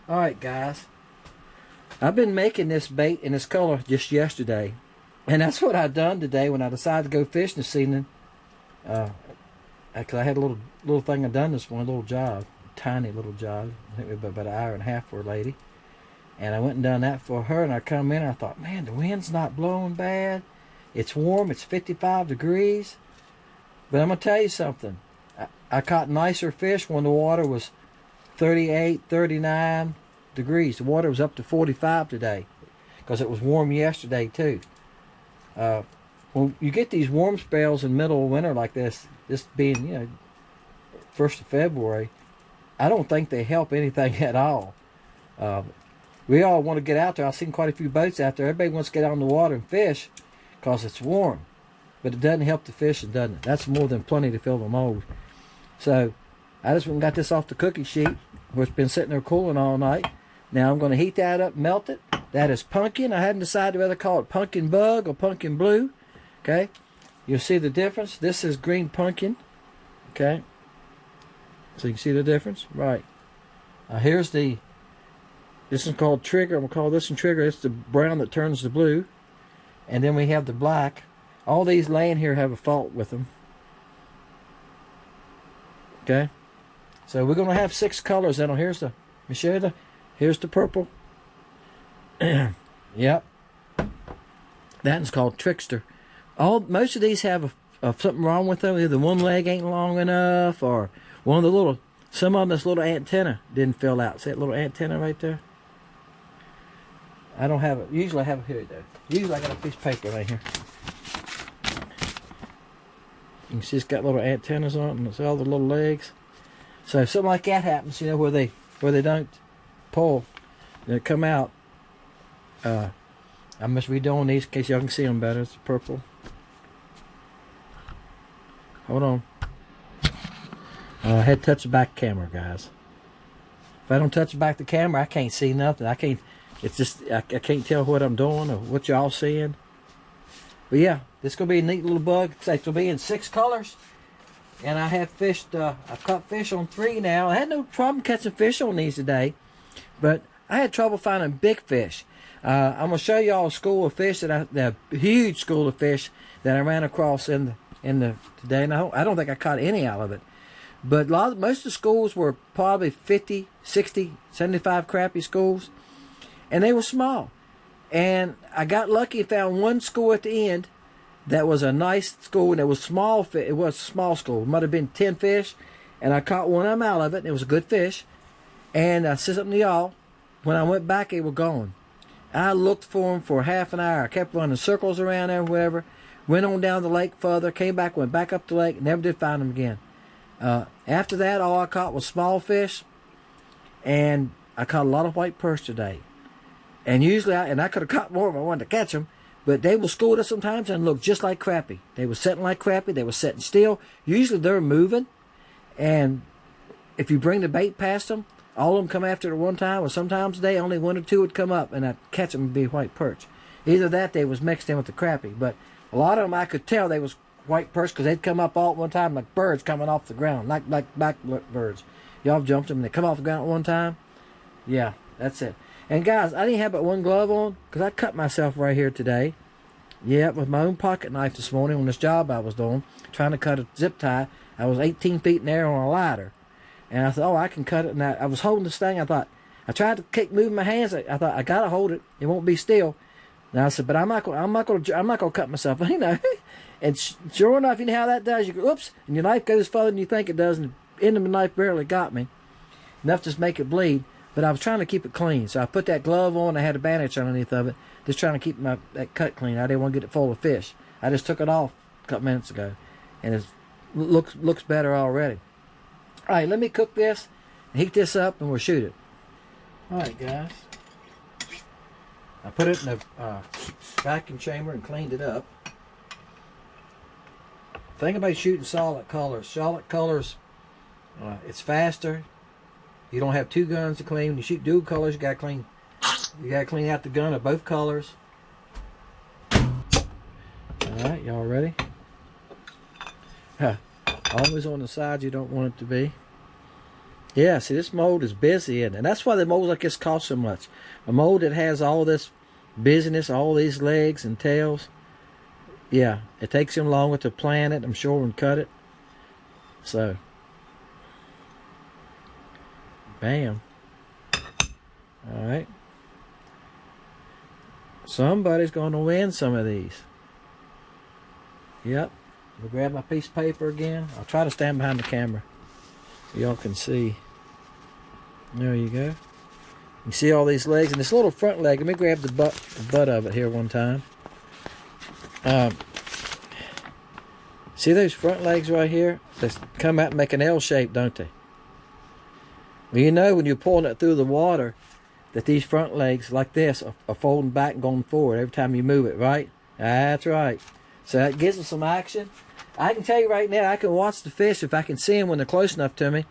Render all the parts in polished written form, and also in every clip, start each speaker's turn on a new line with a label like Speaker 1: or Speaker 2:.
Speaker 1: Alright guys, I've been making this bait in this color just yesterday, and that's what I done today when I decided to go fishing this evening. Actually I had a little thing I done this morning, a little job, tiny little job, I think it was about an hour and a half for a lady, and I went and done that for her, and I come in and I thought, man, the wind's not blowing bad, it's warm, it's 55 degrees, but I'm going to tell you something, I caught nicer fish when the water was 38, 39 degrees. The water was up to 45 today because it was warm yesterday too. When you get these warm spells in the middle of winter like this being, 1st of February, I don't think they help anything at all. We all want to get out there. I've seen quite a few boats out there. Everybody wants to get out in the water and fish because it's warm. But it doesn't help the fishing, doesn't it? That's more than plenty to fill the mold. So I just went and got this off the cookie sheet, where it's been sitting there cooling all night. Now I'm going to heat that up, melt it. That is pumpkin. I hadn't decided whether to call it pumpkin bug or pumpkin blue. Okay, you'll see the difference. This is green pumpkin. Okay, so you can see the difference, right? Here's this is called trigger. I'm gonna call this one trigger. It's the brown that turns to blue, and then we have the black. All these laying here have a fault with them. Okay, so we're gonna have 6 colors in them. Here's the, let me show you here's the purple. Yep, that one's called trickster. Most of these have something wrong with them. Either one leg ain't long enough, or one of the some of them, this little antenna didn't fill out. See that little antenna right there? I don't have it. Usually I have it here though. Usually I got a piece of paper right here. You can see it's got little antennas on it, and it's all the little legs. So if something like that happens, where they don't pull, they come out. I must redoing these in case y'all can see them better. It's purple. Hold on. I had to touch the back camera, guys. If I don't touch the back of the camera, I can't see nothing. I can't. It's just I can't tell what I'm doing or what y'all seeing. But yeah, this is gonna be a neat little bug. It'll be in 6 colors, and I have fished. I've caught fish on 3 now. I had no problem catching fish on these today, but I had trouble finding big fish. I'm gonna show y'all a school of fish the huge school of fish that I ran across in the today. And I don't think I caught any out of it, but most of the schools were probably 50, 60, 75 crappie schools, and they were small. And I got lucky and found one school at the end that was a nice school, and it was small. It was a small school. It might have been 10 fish, and I caught one of them out of it, and it was a good fish. And I said something to y'all. When I went back, they were gone. I looked for them for half an hour. I kept running circles around there, whatever. Went on down the lake further, came back, went back up the lake, never did find them again. After that, all I caught was small fish, and I caught a lot of white perch today. And usually, I could have caught more if I wanted to catch them, but they will school us sometimes and look just like crappie. They were setting like crappie. They were setting still. Usually they're moving, and if you bring the bait past them, all of them come after it at one time, or sometimes only 1 or 2 would come up, and I'd catch them and be white perch. Either that, they was mixed in with the crappie, but a lot of them I could tell they was white perch because they'd come up all at one time like birds coming off the ground, like birds. Y'all jumped them and they come off the ground at one time. Yeah, that's it. And guys, I didn't have but 1 glove on because I cut myself right here today. Yeah, with my own pocket knife this morning on this job I was doing, trying to cut a zip tie. I was 18 feet in the air on a ladder. And I thought, oh, I can cut it. And I was holding this thing. I tried to keep moving my hands. I thought, I gotta hold it. It won't be still. And I said, but I'm not gonna cut myself. And sure enough, you know how that does. You go, oops, and your knife goes further than you think it does, and the end of the knife barely got me, enough to just make it bleed. But I was trying to keep it clean, so I put that glove on. I had a bandage underneath of it, just trying to keep that cut clean. I didn't want to get it full of fish. I just took it off a couple minutes ago, and it looks better already. All right, let me cook this, heat this up, and we'll shoot it. All right, guys. I put it in the vacuum chamber and cleaned it up. Think about shooting solid colors. Solid colors, it's faster. You don't have 2 guns to clean. When you shoot dual colors, you gotta clean out the gun of both colors. Alright, y'all ready? Always on the side you don't want it to be. Yeah, see, this mold is busy, and that's why the molds like this cost so much. A mold that has all this busyness, all these legs and tails, yeah, it takes him longer to plant it, I'm sure, and cut it. So, bam. Alright. Somebody's going to win some of these. Yep. I'll grab my piece of paper again. I'll try to stand behind the camera so y'all can see. There you go. You see all these legs and this little front leg. Let me grab the butt of it here one time. See those front legs right here? They come out and make an L shape, don't they? Well, you know when you're pulling it through the water that these front legs like this are folding back and going forward every time you move it, right? That's right. So that gives them some action. I can tell you right now, I can watch the fish if I can see them when they're close enough to me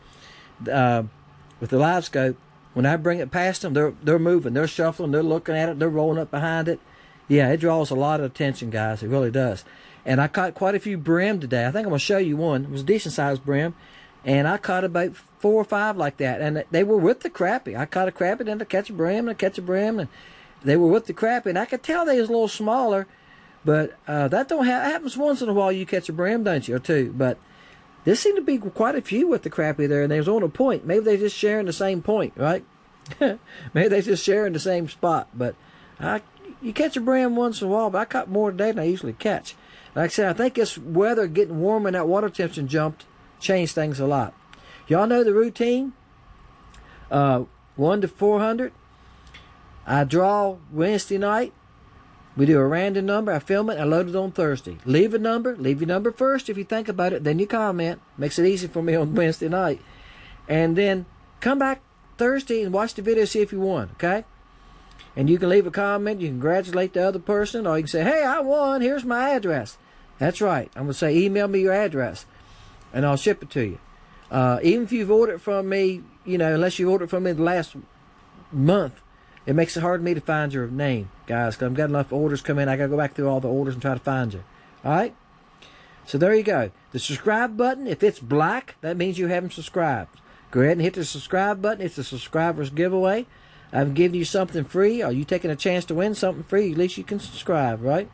Speaker 1: with the live scope. When I bring it past them, they're moving, they're shuffling, they're looking at it, they're rolling up behind it. Yeah, it draws a lot of attention, guys. It really does. And I caught quite a few brim today. I think I'm going to show you one. It was a decent-sized brim. And I caught about 4 or 5 like that. And they were with the crappie. I caught a crappie, then I catch a brim, and I catch a brim. And they were with the crappie. And I could tell they was a little smaller. But that don't happens once in a while you catch a brim, don't you, or 2. But there seemed to be quite a few with the crappie there. And they was on a point. Maybe they're just sharing the same point, right? Maybe they're just sharing the same spot. But you catch a brim once in a while. But I caught more today than I usually catch. Like I said, I think this weather getting warmer and that water temperature changed things a lot. Y'all know the routine. 1 to 400. I draw Wednesday night. We do a random number. I film it. I load it on Thursday. Leave a number. Leave your number first if you think about it. Then you comment. Makes it easy for me on Wednesday night. And then come back Thursday and watch the video, see if you won. Okay? And you can leave a comment. You can congratulate the other person. Or you can say, hey, I won. Here's my address. That's right. I'm going to say, email me your address. And I'll ship it to you. Even if you've ordered from me, you know, unless you ordered from me the last month, it makes it hard for me to find your name, guys, because I've got enough orders come in. I got to go back through all the orders and try to find you. All right? So there you go. The subscribe button, if it's black, that means you haven't subscribed. Go ahead and hit the subscribe button. It's a subscribers giveaway. I'm giving you something free. Are you taking a chance to win something free? At least you can subscribe, right?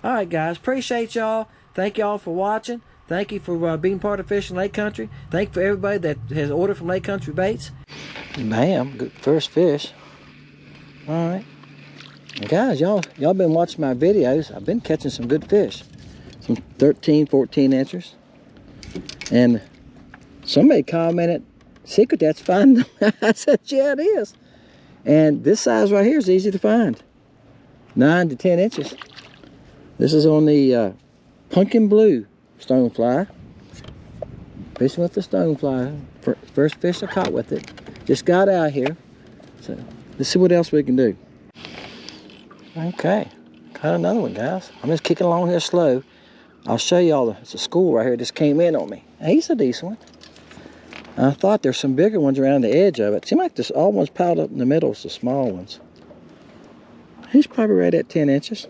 Speaker 1: All right, guys. Appreciate y'all. Thank y'all for watching. Thank you for being part of Fishing Lake Country. Thank you for everybody that has ordered from Lake Country Baits. Bam, good first fish. All right. Guys, y'all been watching my videos. I've been catching some good fish. Some 13, 14 inchers. And somebody commented, secret, that's fine. I said, yeah, it is. And this size right here is easy to find. 9 to 10 inches. This is on the pumpkin blue stonefly. Fishing with the stonefly. First fish I caught with it. Just got out here. So let's see what else we can do. Okay. Caught another one, guys. I'm just kicking along here slow. I'll show y'all. It's a school right here. Just came in on me. He's a decent one. I thought there's some bigger ones around the edge of it. Seems like this all ones piled up in the middle is the small ones. He's probably right at 10 inches.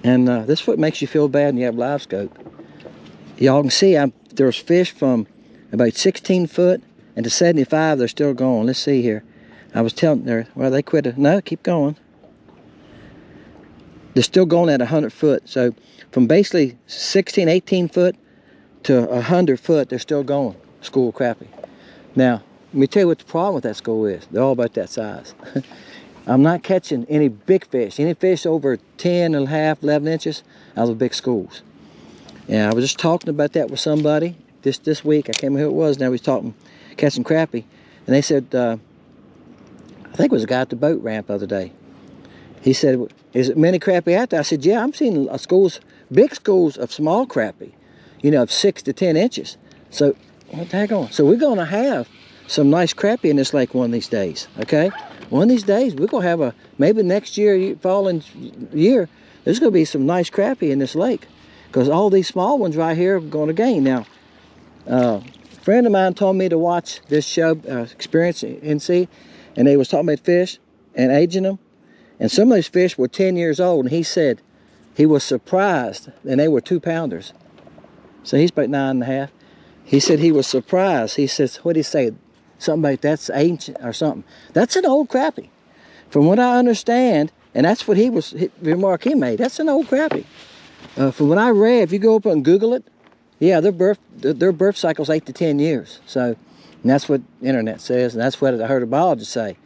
Speaker 1: And this is what makes you feel bad when you have live scope. Y'all can see there's fish from about 16 foot and to 75, they're still going. Let's see here. I was telling her, well, they quit. No, keep going. They're still going at 100 foot. So from basically 16, 18 foot to 100 foot, they're still going. School crappie. Now, let me tell you what the problem with that school is. They're all about that size. I'm not catching any big fish. Any fish over 10 and a half, 11 inches out of the big schools. And I was just talking about that with somebody this week. I can't remember who it was. Now we was talking, catching crappie. And they said, I think it was a guy at the boat ramp the other day. He said, is it many crappie out there? I said, yeah, I'm seeing big schools of small crappie, you know, of 6 to 10 inches. So, what the heck on? So we're going to have some nice crappie in this lake one of these days, okay? One of these days, we're going to have maybe next year, following year, there's going to be some nice crappie in this lake. Because all these small ones right here are going to gain. Now, a friend of mine told me to watch this show, Experience NC, and they was talking about fish and aging them. And some of those fish were 10 years old, and he said he was surprised, and they were 2-pounders. So he's about 9.5. He said he was surprised. He says, what did he say? Something about that's ancient or something. That's an old crappie. From what I understand, and that's what the remark he made, that's an old crappie. From what I read, if you go up and Google it, yeah, their birth cycle's 8 to 10 years. So, and that's what the internet says, and that's what I heard a biologist say.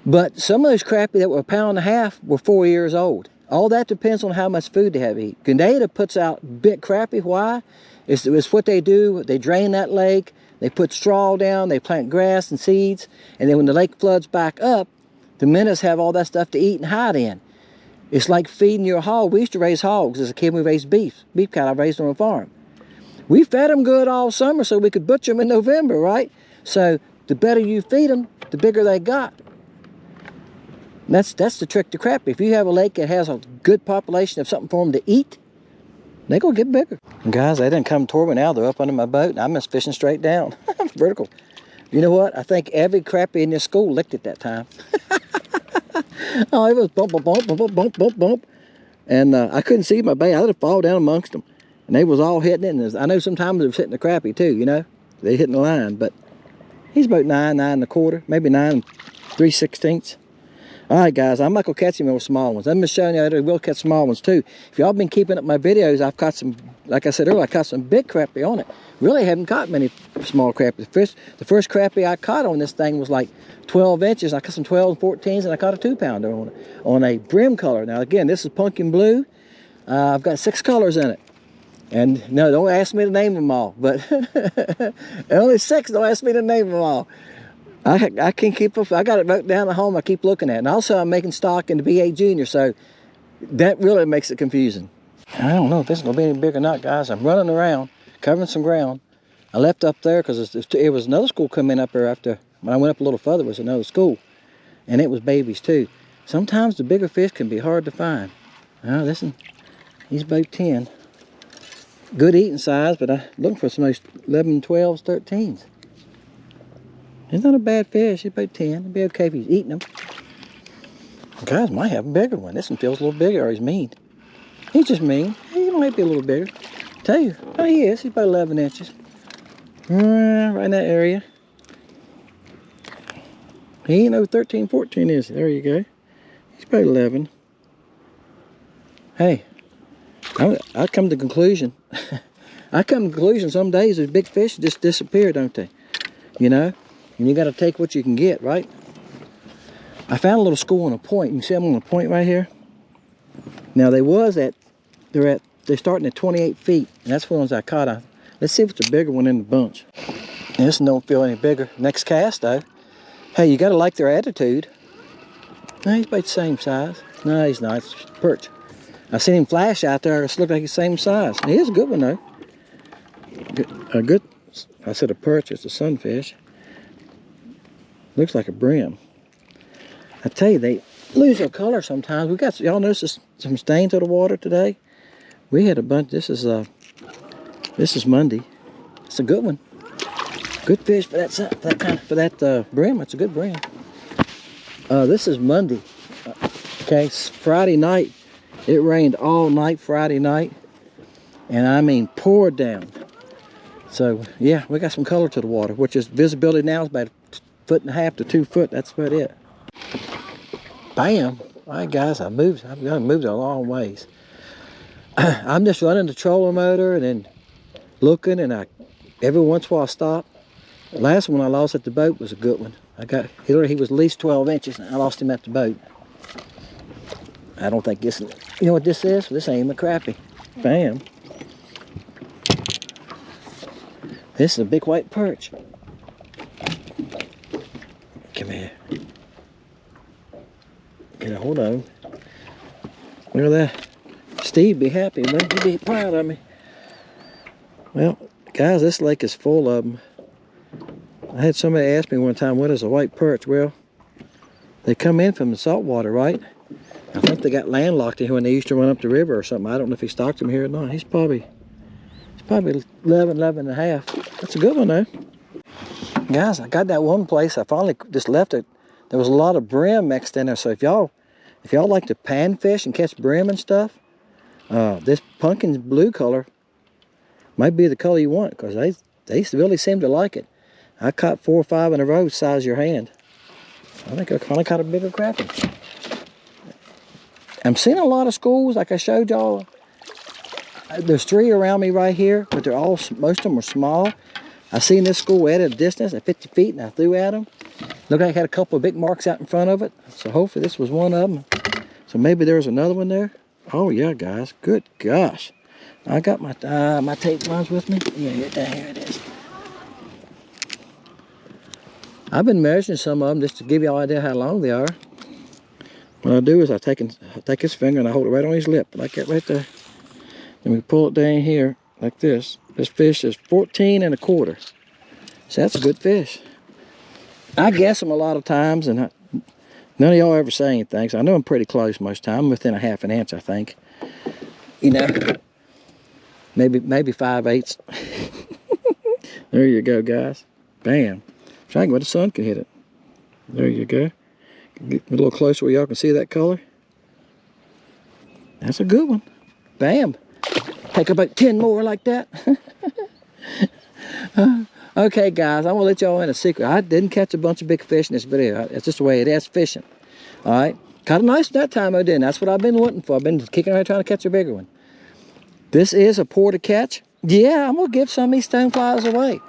Speaker 1: But some of those crappie that were 1.5 pounds were 4 years old. All that depends on how much food they have to eat. Grenada puts out big crappie. Why? It's what they do. They drain that lake. They put straw down. They plant grass and seeds. And then when the lake floods back up, the minnows have all that stuff to eat and hide in. It's like feeding your hog. We used to raise hogs. As a kid, we raised beef cattle. I raised on a farm. We fed them good all summer so we could butcher them in November, right? So the better you feed them, the bigger they got. That's the trick to crappie. If you have a lake that has a good population of something for them to eat, they're going to get bigger. And guys, they didn't come toward me now. They're up under my boat, and I'm just fishing straight down. Vertical. You know what? I think every crappie in this school licked it that time. Oh, it was bump, bump, bump, bump, bump, bump, bump. And I couldn't see my bait. I had to fall down amongst them. And they was all hitting it. And I know sometimes they was hitting the crappie too, you know. They hitting the line. But he's about 9, 9.25, maybe 9 3/16. All right, guys, I'm not going to catch him with small ones. I'm just showing you that I will catch small ones, too. If y'all been keeping up my videos, I've caught some, like I said earlier, I caught some big crappie on it. Really haven't caught many small crappie. The first crappie I caught on this thing was like 12 inches. I caught some 12 and 14s, and I caught a 2-pounder on it, on a brim color. Now, again, this is pumpkin blue. I've got 6 colors in it. And, no, don't ask me to name them all. But only 6, don't ask me to name them all. I can't keep up. I got it wrote down at home. I keep looking at it. And also, I'm making stock in the B8 Junior, so that really makes it confusing. I don't know if this is going to be any bigger or not, guys. I'm running around, covering some ground. I left up there because it was another school coming up there after. When I went up a little further, it was another school. And it was babies, too. Sometimes the bigger fish can be hard to find. Oh, listen, he's about 10. Good eating size, but I'm looking for some of those 11, 12s, 13s. He's not a bad fish. He's about 10. It'd be okay if he's eating them. Guys might have a bigger one. This one feels a little bigger, or he's mean. He's just mean. He might be a little bigger. Tell you, oh, he is. He's about 11 inches. Right in that area. He ain't no 13, 14 is he? There you go. He's about 11. Hey, I come to the conclusion. I come to the conclusion some days those big fish just disappear, don't they? You know? And you got to take what you can get, right? I found a little school on a point. You can see I'm on a point right here. Now they're starting at 28 feet, and that's the ones I caught. Let's see if it's a bigger one in the bunch. And this one don't feel any bigger. Next cast though. Hey, you got to like their attitude. No, he's about the same size. No, he's not. It's perch. I seen him flash out there. It looked like he's the same size. He is a good one though. I said a perch. It's a sunfish. Looks like a brim. I tell you, they lose their color sometimes. We got, y'all notice some stains of the water today? We had a bunch. This is Monday. It's a good one. Good fish for that brim. It's a good brim. This is Monday. Okay, Friday night. It rained all night Friday night, and I mean poured down. So yeah, we got some color to the water, which is visibility now is about 1.5 to 2 foot. That's about it. Bam! All right, guys, I've moved a long ways. I'm just running the trolling motor and then looking, and every once in a while I stop. The last one I lost at the boat was a good one. He was at least 12 inches, and I lost him at the boat. I don't think this. You know what this is? This ain't a crappie. Bam! This is a big white perch. Come here. Get a hold of him. Look at that. Steve be happy, man. He'd be proud of me. Well, guys, this lake is full of them. I had somebody ask me one time, what is a white perch? Well, they come in from the salt water, right? I think they got landlocked here when they used to run up the river or something. I don't know if he stocked them here or not. He's probably 11, 11 and a half. That's a good one, though. Guys, I got that one place. I finally just left it. There was a lot of brim mixed in there. So if y'all if y'all like to panfish and catch brim and stuff, this pumpkin blue color might be the color you want, because they really seem to like it. I caught 4 or 5 in a row, size your hand. I think I kind of caught a bigger crappie. I'm seeing a lot of schools, like I showed y'all. There's 3 around me right here, but they're all, most of them are small. I seen this school at a distance at 50 feet, and I threw at them. Looked like it had a couple of big marks out in front of it, so hopefully this was one of them. So maybe there's another one there. Oh yeah, guys, good gosh. I got my tape lines with me. Yeah, here it is. I've been measuring some of them just to give you all an idea how long they are. What I do is I take his finger and I hold it right on his lip, like that right there. And we pull it down here like this. This fish is 14 1/4. So that's a good fish. I guess them a lot of times, and none of y'all ever say anything. So I know I'm pretty close most time. I'm within a 1/2 inch, I think. You know, maybe 5/8. There you go, guys. Bam. Trying where the sun can hit it. There you go. Get a little closer where y'all can see that color. That's a good one. Bam. Take about 10 more like that. Okay, guys, I'm gonna let y'all in a secret. I didn't catch a bunch of big fish in this video. It's just the way it is fishing. All right. Caught a nice that time I didn't. That's what I've been wanting for. I've been kicking around trying to catch a bigger one. This is a pour to catch. Yeah, I'm gonna give some of these stoneflies away.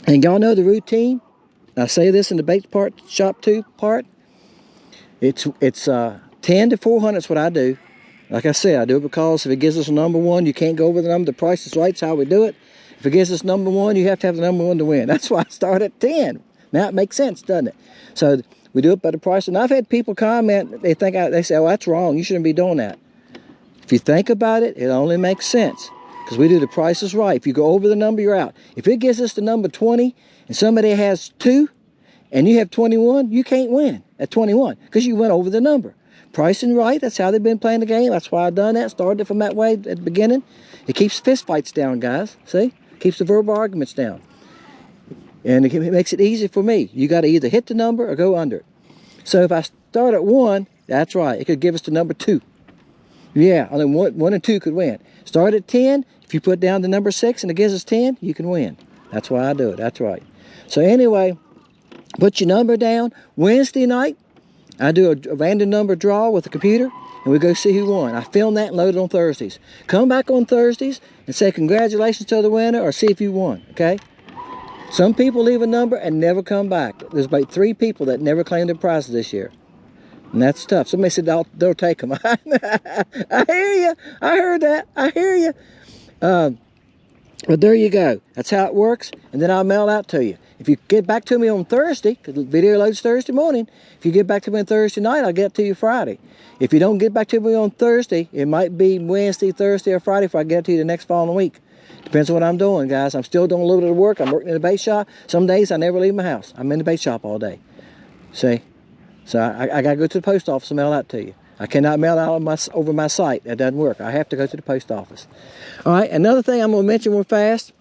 Speaker 1: And y'all know the routine. I say this in the bait part, shop 2 part. It's 10 to 400 is what I do. Like I said, I do it because if it gives us a number 1, you can't go over the number. The price is right. It's how we do it. If it gives us number 1, you have to have the number 1 to win. That's why I start at 10. Now it makes sense, doesn't it? So we do it by the price. And I've had people comment. They say, "Oh, that's wrong. You shouldn't be doing that." If you think about it, it only makes sense. Because we do the price is right. If you go over the number, you're out. If it gives us the number 20 and somebody has 2 and you have 21, you can't win at 21 because you went over the number. Pricing right, that's how they've been playing the game. That's why I've done that. Started it from that way at the beginning. It keeps fist fights down, guys. See? Keeps the verbal arguments down. And it makes it easy for me. You got to either hit the number or go under it. So if I start at 1, that's right. It could give us the number 2. Yeah, only 1 and 2 could win. Start at 10. If you put down the number 6 and it gives us 10, you can win. That's why I do it. That's right. So anyway, put your number down. Wednesday night, I do a random number draw with the computer, and we go see who won. I film that and load it on Thursdays. Come back on Thursdays and say congratulations to the winner or see if you won, okay? Some people leave a number and never come back. There's about 3 people that never claimed their prizes this year. And that's tough. Somebody said they'll take them. I hear you. I heard that. I hear you. But there you go. That's how it works. And then I'll mail it out to you. If you get back to me on Thursday, because the video loads Thursday morning, if you get back to me on Thursday night, I'll get it to you Friday. If you don't get back to me on Thursday, it might be Wednesday, Thursday, or Friday if I get it to you the next following week. Depends on what I'm doing, guys. I'm still doing a little bit of work. I'm working in the bait shop. Some days I never leave my house. I'm in the bait shop all day. See? So I got to go to the post office and mail that to you. I cannot mail out over my site. That doesn't work. I have to go to the post office. All right, another thing I'm going to mention real fast.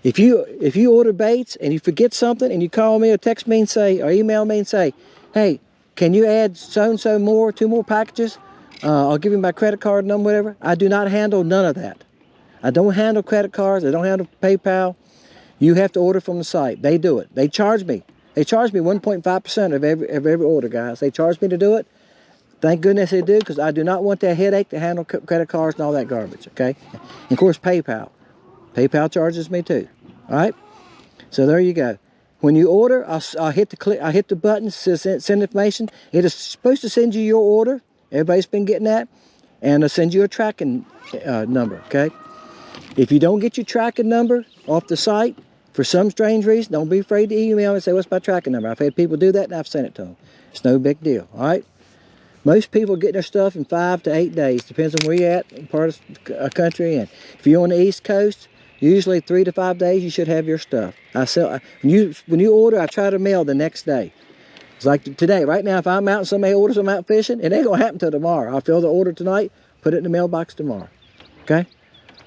Speaker 1: If you order baits and you forget something and you call me or text me and say, or email me and say, "Hey, can you add so-and-so more, 2 more packages? I'll give you my credit card number, whatever." I do not handle none of that. I don't handle credit cards. I don't handle PayPal. You have to order from the site. They do it. They charge me. They charge me 1.5% of every order, guys. They charge me to do it. Thank goodness they do, because I do not want that headache to handle credit cards and all that garbage, okay? And of course, PayPal. PayPal charges me too, all right? So there you go. When you order, I'll hit the button, send information. It is supposed to send you your order. Everybody's been getting that. And I'll send you a tracking number, okay? If you don't get your tracking number off the site, for some strange reason, don't be afraid to email me and say, "What's my tracking number?" I've had people do that and I've sent it to them. It's no big deal, all right? Most people get their stuff in 5 to 8 days. Depends on where you're at, in part of the country. And if you're on the East Coast, usually 3 to 5 days you should have your stuff. When you order, I try to mail the next day. It's like today, right now, if I'm out and somebody orders I'm out fishing, it ain't gonna happen till tomorrow. I'll fill the order tonight, put it in the mailbox tomorrow, okay?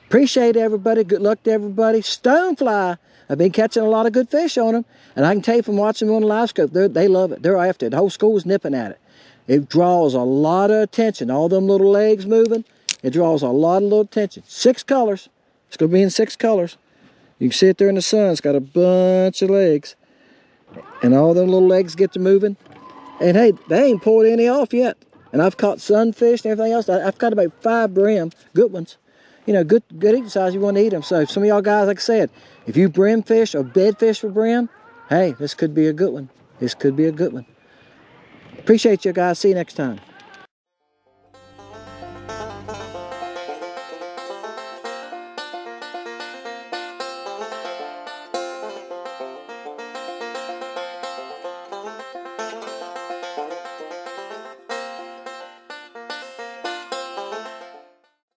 Speaker 1: Appreciate everybody. Good luck to everybody. Stonefly. I've been catching a lot of good fish on them, and I can tell you from watching them on the live scope, they love it. They're after it. The whole school's nipping at it. It draws a lot of attention. All them little legs moving, it draws a lot of little attention. 6 colors. It's going to be in 6 colors. You can see it there in the sun. It's got a bunch of legs. And all them little legs get to moving. And hey, they ain't pulled any off yet. And I've caught sunfish and everything else. I've caught about 5 brim, good ones. You know, good eating size, you want to eat them. So some of y'all guys, like I said, if you brim fish or bed fish for brim, hey, this could be a good one. This could be a good one. Appreciate you guys. See you next time.